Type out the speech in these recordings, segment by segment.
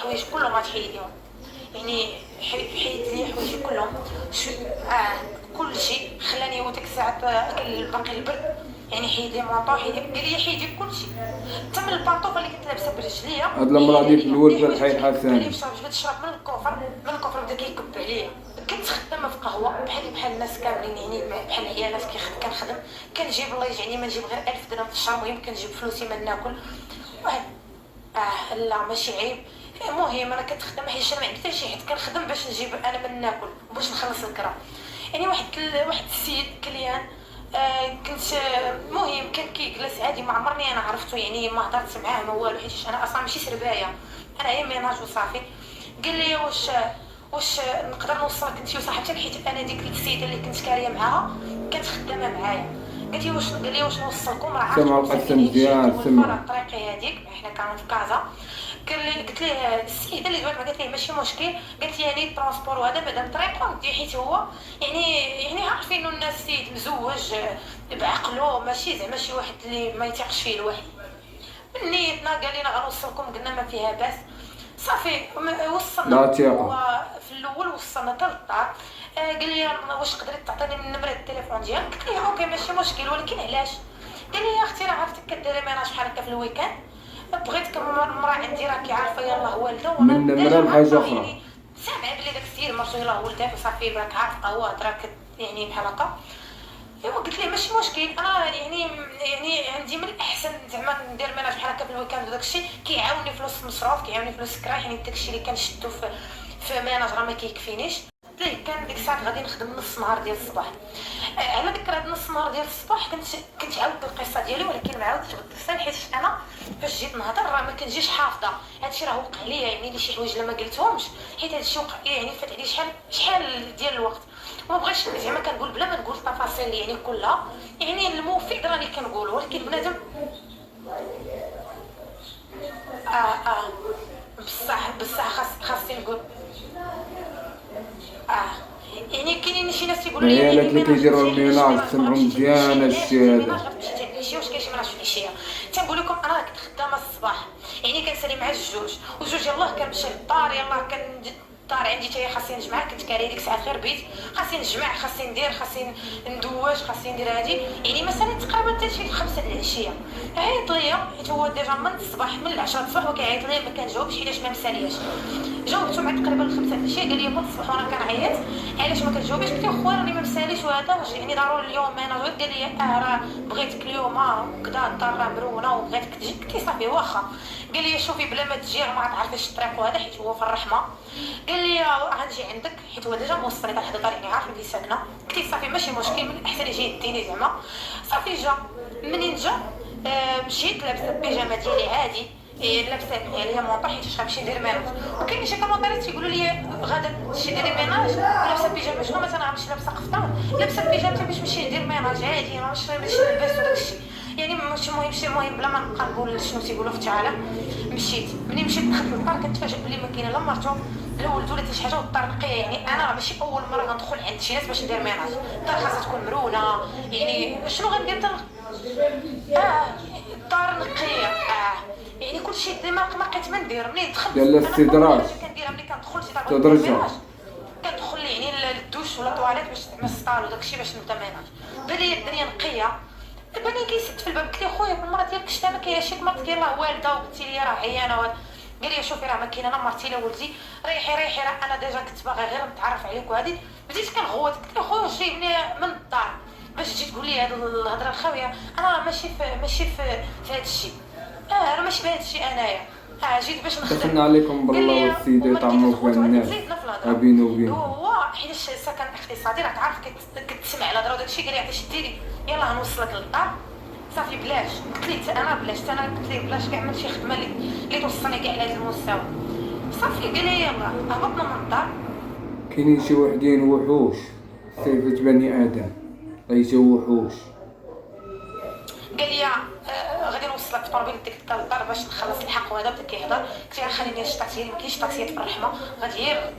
الحوايج كلهم غتحيديهم، يعني حيد لي حوايجي كلهم. كل شيء خلاني وديك الساعه كان باقي البرد، يعني حيد لي مونطو، قال لي حيدي كل شيء حتى من البانطوفه اللي كنت لابسه برجليا. هاد المراه ديال الولد الحي قال لي حسن. باش تشرب من الكفر بدا كيكب عليا. كنت خدامه في قهوه بحال الناس كاملين، يعني بحال العيالات كنخدم، كنجيب الله يجعلني ما نجيب غير 1000 درهم في الشهر، المهم كنجيب فلوسي ما ناكل واحد. لا ماشي عيب، المهم انا كنت خدامه حيت انا ما عندي حتى شي حد، كنخدم باش نجيب انا من ناكل باش نخلص الكرا. يعني واحد السيد كليان، كنت المهم كان كيجلس عادي، ما عمرني انا عرفته، يعني ما هضرت معاه ما والو، حيت انا اصلا ماشي سربايه، انا غير ميناج وصافي. قال لي واش نقدر نوصلك انت وصاحبتك، حيت انا ديك السيده اللي كنت كاريه معاها كانت خدامه معايا. قال لي واش نوصلكم، راه سمع عرفت القسم مزيان سمع. الطريقه هذيك، حنا كانوا في كازا. قلت ليه السيده اللي دوات قالت لي ماشي مشكل، قالت لي يعني الترونسبور وهذا مادام طريقه ندي، حيت هو يعني عارفين انه الناس سيد مزوج بعقله، ماشي زعما شي واحد اللي ما يثقش فيه الواحد. من نيتنا قال لنا غنوصلكم، قلنا ما فيها باس صافي. وصلنا لا ثقة. في الاول وصلنا حتى للدار. قال لي واش تقدري تعطيني نمره التليفون ديالك، قلت ليه اوكي ماشي مشكل، ولكن علاش؟ قال لي يا اختي راه عرفتك كديري ميناج بحال هكا في الويكاند، بغيتك المراه عندي راكي عارفه يلاه والده، وانا من نمرة لحاجة أخرى. يعني سامعه بلي داك السيد مرتو يلاه ولدات وصافي، راك عارفه هو هضرك يعني بحال هكا. ايوا قلت ليه ماشي مشكل، انا يعني عندي من الاحسن زعما ندير ميناج بحال هكا في الويكاند، وداك الشيء كيعاوني فلوس المصروف، كيعاوني فلوس الكرا، يعني داك الشيء اللي كنشدو في ميناج راه ما كيكفينيش. قلت ليه كان ديك الساعه غادي نخدم نص نهار ديال الصباح. على ذكر هاد نص نهار ديال الصباح كنت عاودت القصه ديالي، ولكن ما عاودتش بالتفصيل، حيت انا فاش جيت نهضر راه ما كنجيش حافظه هادشي، راه وقع ليا يعني لي شي حوايج لما قلتهمش، حيت هادشي وقع ليا يعني فات عليه شحال ديال الوقت، وما بغيتش زعما كنقول بلا ما نقول التفاصيل يعني كلها، يعني المفيد راني كنقول، ولكن بنادم اه بصح خاصني نقول يعني كاينين شي ناس يقولوا لي العيالات يعني اللي كيديروا الميناج سمعوا مزيان هادشي هذا. غتمشي تعمل العشيه، واش كاين شي ميناج في العشيه؟ تنقول لكم انا كنت خدامه الصباح، يعني كنسالي مع وجوج يلاه كنمشي للدار، يلاه الدار عندي حتى هي خاصني نجمع، كنت كاريه ديك الساعات غير بيت، خاصني نجمع، خاصني ندير، خاصني ندوش، خاصني ندير هادي، يعني مثلا تقريبا حتى شي 5 د العشيه. عيط ليا حيت هو ديجا من الصباح من 10 الصباح وكيعيط ليا، ما كنجاوبش حيتاش ما مسالياش. جاوبته مع تقريبا 5 د العشيه، قال لي من الصباح وانا كنعيط علاش ما كتجاوبيش، قلت له خويا راني ما مساليش وهذا، واش يعني ضروري اليوم انا قال لي راه بغيتك اليوم وكذا، الدار راه مرونه وبغيتك تجي، قلت له صافي واخا. قال لي شوفي بلا ما تجي راه ما غتعرفيش الطريق وهذا، حيت هو في الرحمه. قال لي غنجي عندك، حيت هو ديجا موصلني لحد الدار، يعني عارف اللي ساكنه. قلت له صافي ماشي مشكل، من الاحسن يجي يديني زعما. صافي جا، منين جا مشيت لابسه البيجامه ديالي عادي، لابسه عليا مونطا حيت غنمشي ندير ميناج، وكاين شي كومونتيرات تيقولوا لي غادا تمشي ديري ميناج ولابسه بيجامه، شنو مثلا غنمشي لابسه قفطان لابسه بيجامتي باش نمشي ندير ميناج عادي، ماشي نلبس وداكشي، يعني ماشي المهم بلا ما نبقى نقول شنو تيقولوا في العالم. مشيت، منين مشيت دخلت للدار كنتفاجئ بلي ما كاينه لا مرتو لا ولد ولا شي حاجه، والدار نقيه، يعني انا راه ماشي اول مره غندخل عند شي ناس باش ندير ميناج، الدار خاصها تكون مرونه، يعني شنو غندير الدار نقيه يعني كلشي ديما ما بقيت ما ندير، منين دخلت ديال الاستدراج كنديرها ملي كندخل شي دار تدرجة. كندخل يعني للدوش ولا طواليت باش تعمل السطال وداكشي باش نبدا ميناج، بان لي الدنيا نقيه. دابا ملي كيسد في الباب قلت ليه خويا المراه ديالك شتا ما كايناش، مرتك يلاه والده وقلتي لي راه عيانه قال لي شوفي راه ما كاينه لا مرتي لا ولدي، ريحي راه انا ديجا كنت باغي غير نتعرف عليك وهادي. بديت كنغوت قلت له خويا جايبني من الدار باش تجي تقول لي هاد الهضره الخاويه، انا راه ماشي في هاد الشيء، راه ماشي بهذا الشيء انايا، جيت باش نخدم. دخلنا عليكم بالله والسيدة يطعموا في الناس بينو وبينو. هو حيت سكن اقتصادي راك عارف كتسمع على الهضره وداكشي، قال لي عطيش ديري يلاه نوصلك للدار صافي بلاش. قلت لي انا بلاش، انا قلت لي بلاش كاع من شي خدمه اللي توصلني كاع لهذا المستوى. صافي قال لي يلاه هبطنا من الدار. كاينين شي وحدين وحوش صيفة بني ادم غيجيو وحوش. قال لي غادي نوصلك الطوموبيل ديك الدار باش نخلص الحق، وهذا بدا كيهضر. قلت له خليني الشطاسيه، ما كاينش طاكسيات في الرحمه، غادي غير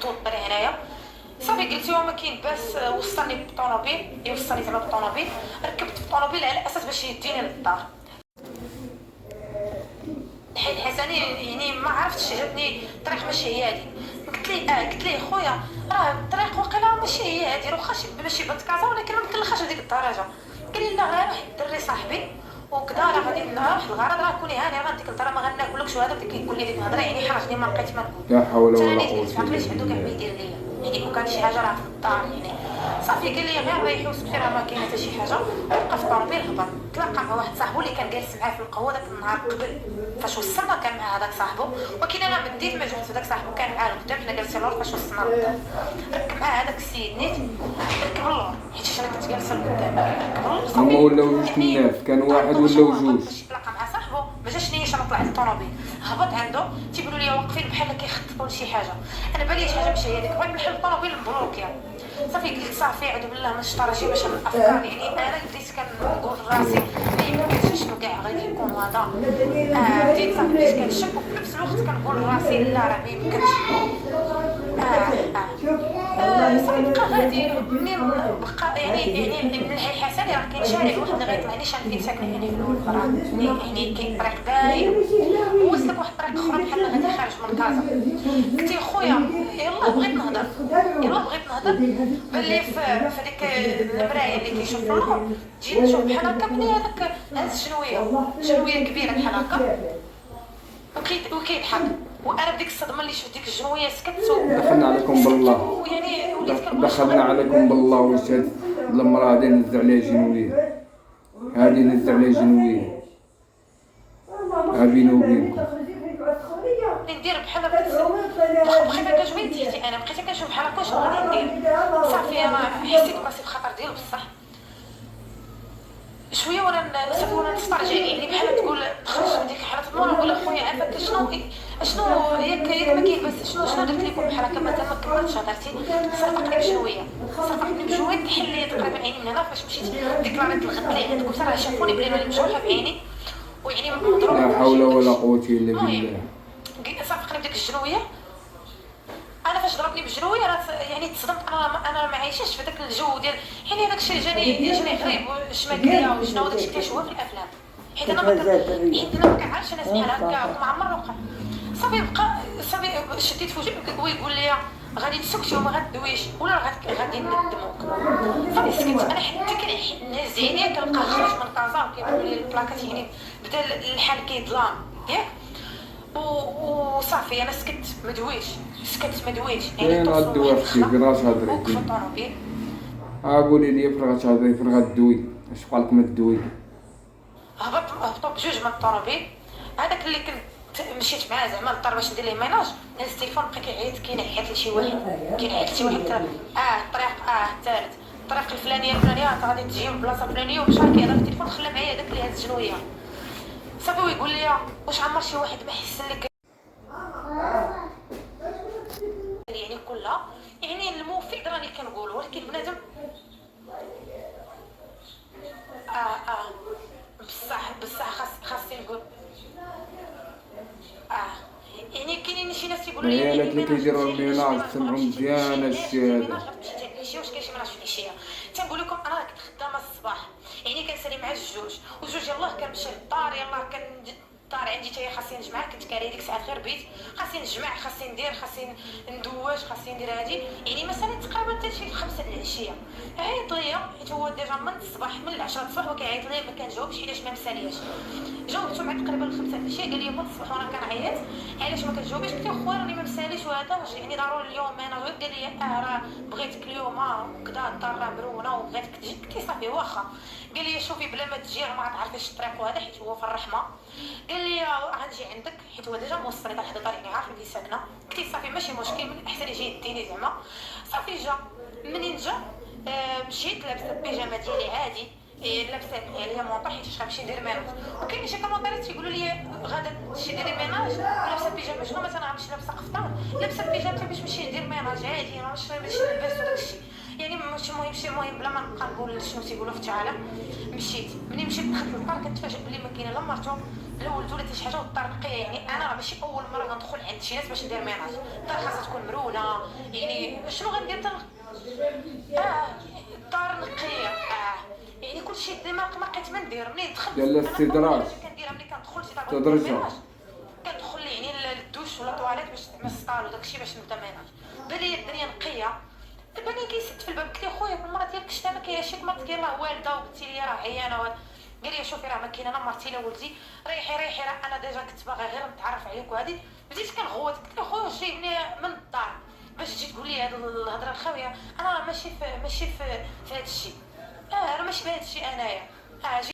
توضري هنايا. صافي قلت له ما كاين باس، وصلني بالطوموبيل، يوصلني زعما بالطوموبيل، ركبت في الطوموبيل على اساس باش يديني للدار. الحي الحسني يعني ما عرفتش، جاتني الطريق ماشي هي هادي. قلت ليه خويا راه الطريق واقيلا ماشي هي هادي، واخا ماشي بنت كازا ولكن ما نكلخش هذيك الدرجه. قال لي لا غير واحد الدري صاحبي وكذا راه غادي نروح الغرض، راه كوني هاني راه ديك الهضره ما غناكلكش، وهذا بدا كيقول لي ديك الهضره يعني حرجني ما لقيت ما نقول. لا حول ولا انا قوة كنت عقليش عنده كاع ما يدير ليا، يعني كون كان شي حاجه راه في الدار يعني صافي. قال لي غير ريحي وسكتي راه ما كاينه حتى شي حاجه، وبقى في الطوموبيل هبط. تلاقى مع واحد صاحبو اللي كان جالس معاه في القهوه داك النهار قبل، فاش وصلنا كان مع هذاك صاحبو، ولكن انا بديت ما جبت هذاك صاحبو كان معاه لقدام، حنا جالسين لور فاش وصلنا لقدام. ركب مع هذاك السيد نيت ركب اللور حيت انا كنت جالسه لقدام. ركب اللور صافي هما ولاو جوج الناس، كان واحد ولاو جوج. تلاقى مع صاحبو ما جاش نيش، انا طلعت الطوموبيل هبط عنده، تيقولوا لي واقفين بحال كيخططوا لشي حاجه. انا بالي شي حاجه ماشي هي ديك، بغيت نحل الطوموبيل مبروكيه. صافي قلت صافي اعوذ بالله ما شطر شي باش الافكار، يعني انا بديت كنقول راسي ما يمكنش شنو كاع غادي يكون هذا. بديت صافي بديت كنشك، وفي نفس الوقت كنقول لراسي لا راه ما يمكنش. صافي بقى غادي منين بقى يعني من الحي الحسني راه كاين شارع واحد اللي غيطلعني شان فين ساكنه يعني في الاول فرا، يعني كاين طريق باين ووصلك واحد الطريق اخرى بحال غادي خارج من كازا. قلت يا خويا يلاه بغيت نهضر، بان لي في ديك المرايه اللي كيشوف في اللور جيت نشوف بحال هكا بني هذاك هز جنويه كبيره بحال هكا وكيضحك، وانا بديك الصدمه اللي شفت ديك الجنويه سكت. دخلنا عليكم بالله، يعني وليت كنقول دخلنا عليكم بالله. واش هاد المراه هادي نز عليها جنويه، هادي نز عليها جنويه، ها بيني وبينكم. ندير بحال بقيت كنجوي تيتي، انا بقيت كنشوف بحال هكا شنو غادي ندير. صافي انا حسيت براسي بخطر ديال بصح شويه وانا صافي وانا نسترجع، يعني بحال تقول تخرج من ديك الحاله المرة نقول اخويا عافاك شنو ياك ما كاين بس شنو درت لكم بحال هكا مثلا ما كملتش هضرتي. صافقتني بشويه تحل لي تقريبا عيني من هنا فاش مشيت ديكلاريت الغد اللي عندكم راه شافوني بلي راني مجروحه بعيني ويعني مضروبه. لا حول ولا قوة الا بالله. صافقني بديك الجنويه. انا فاش ضربني بجنويه يعني تصدمت، انا ما عايشاش في داك الجو ديال، يعني داك الشيء جاني غريب الشماليه وشنو داك الشيء كنشوفه في الافلام، حيت انا ما كنعرفش ناس بحال هكا وما عمر وقع. صافي شديت في وجهي هو يقول لي غادي تسكتي وما غدويش ولا غادي ندموك. صافي سكت انا حتى كنهز عينيا كنلقاه خرج من كازا وكيقول لي البلاكات، يعني بدا الحال كيظلام ياك. وصافي انا سكت ما دويتش يعني فين غدوي اختي؟ فين غتهضري؟ وقف الطوموبيل. قولي لي فين غتهضري؟ فين غدوي؟ اش بقالك ما تدوي؟ هبطوا بجوج من الطوموبيل. هذاك اللي كنت مشيت معاه زعما للدار باش ندير ليه ميناج، هز التليفون بقى كينعيط لشي واحد الطريق الثالث الطريق الفلانيه غادي تجي من البلاصه الفلانيه، ومشى كيهضر في التليفون خلى معايا هذاك اللي هز جنويه. صافي ويقول لي واش عمر شي واحد ما حسن لك يعني كلها، يعني المفيد راني كنقول، ولكن بنادم بصح خاصني نقول يعني كاينين شي ناس يقولوا لي العيالات اللي كيديروا الميناج سمعوا مزيان الشيء هذا. واش كاين شي مناش في العشيه. تنقول لكم انا كنت خدامه الصباح، يعني كنسالي مع وجوج يلاه كنمشي للدار، يلاه الدار عندي حتى هي خاصني نجمع، كنت كاري ديك الساعات غير بيت، خاصني نجمع، خاصني ندير، خاصني ندواش، خاصني ندير هادي، يعني مثلا تقريبا حتى شي 5 د العشيه. عيط ليا حيت هو ديجا من الصباح من 10 الصباح وكيعيط ليا ما كنجاوبش حيتاش ما مسالياش. جاوبته مع تقريبا 5 د العشيه، قال لي من الصباح وانا كنعيط علاش ما كتجاوبيش. قلت له خويا راني ما مساليش وهذا واش يعني ضروري اليوم انا. قال لي راه بغيتك اليوم وكذا الدار راه مرونه وبغيتك تجي. قلت صافي واخا. قال لي شوفي بلا ما تجي راه ما تعرفيش الطريق وهذا حيت هو في الرحمه. قال لي غنجي عندك حيت هو ديجا موصلني لحد الدار يعني عارف فين ساكنه. قلت صافي ماشي مشكل، من الاحسن يجي يديني زعما. صافي جا منين جا مشيت لابسه البيجامه ديالي عادي، لابسه عليا مونطا حيت غنمشي ندير ميناج. وكاين شي كومونتيرات تيقولوا لي غادا تمشي ديري ميناج ولابسه بيجامه، شنو مثلا غنمشي لابسه قفطان لابسه بيجامتي باش نمشي ندير ميناج عادي، ماشي نلبس وداكشي يعني ماشي مهم بلا ما نبقى نقول شنو تيقولوا في العالم. مشيت منين مشيت دخلت للدار كنتفاجئ بلي ما كاينه لا مرتو لا ولد ولا حتى شي حاجه، والدار نقيه. يعني انا ماشي اول مره غندخل عند شي ناس باش ندير ميناج، الدار خاصها تكون مرونه. يعني شنو غندير الدار نقيه يعني كلشي ديما ما بقيت ما ندير. منين دخلت ديال الاستدراج كنديرها ملي كندخل شي دار تدرجها الدوش ولا طواليت باش تعمل السطال وداكشي باش نبدا ميناج. بالي الدنيا نقيه. دابا ملي كيسد في الباب قلت لي خويا المراه ديالك شتا ما كاينش ما قلت لي راه والده وقلت لي راه عيانه قال لي شوفي راه ما كاين انا مرتي لا ولدي ريحي راه انا ديجا كنت باغا غير نتعرف عليك وهادي بديت كنغوت قلت له خويا جايبني من الدار باش تجي تقول لي هاد الهضره الخاويه انا راه ماشي في هاد الشيء راه ماشي في هاد الشيء انايا